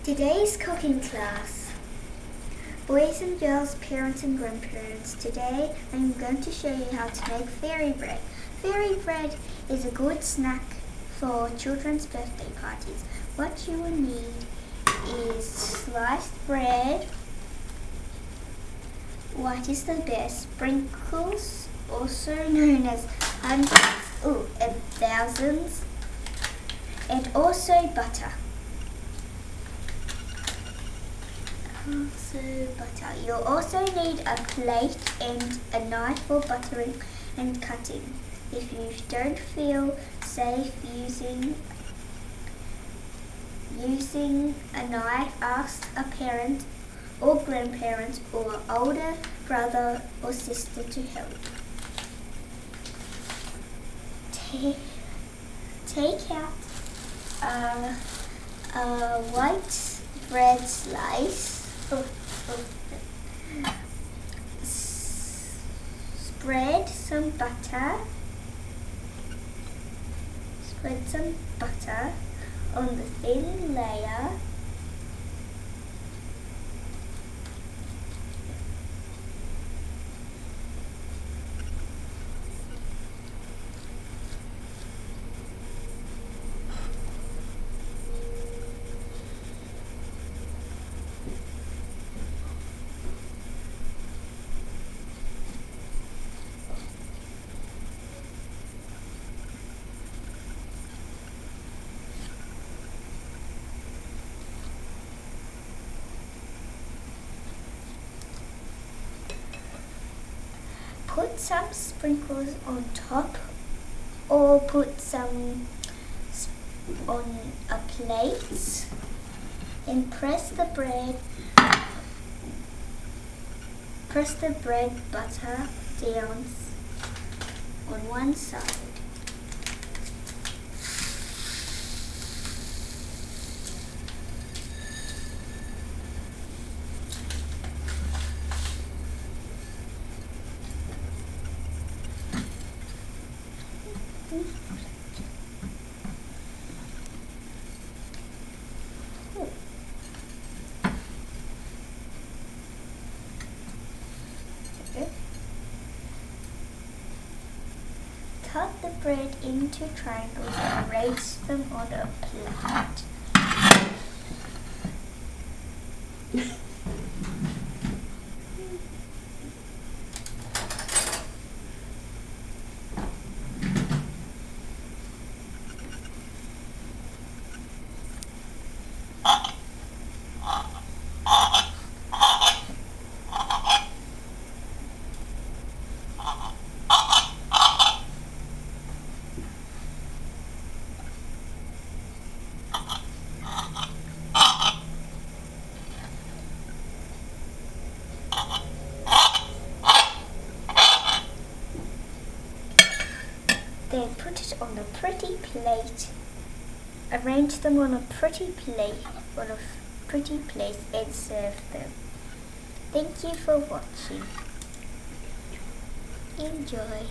Today's cooking class. Boys and girls, parents and grandparents, today I'm going to show you how to make fairy bread. Fairy bread is a good snack for children's birthday parties. What you will need is sliced bread, what is the best, sprinkles, also known as hundreds and thousands, and also butter. You'll also need a plate and a knife for buttering and cutting. If you don't feel safe using a knife, ask a parent or grandparent or older brother or sister to help. Take out a white bread slice. Spread some butter on the thin layer. Put some sprinkles on top, or put some on a plate, and press the bread butter down on one side. Cut the bread into triangles and arrange them on a plate. Then put it on a pretty plate. Arrange them on a pretty plate, and serve them. Thank you for watching. Enjoy.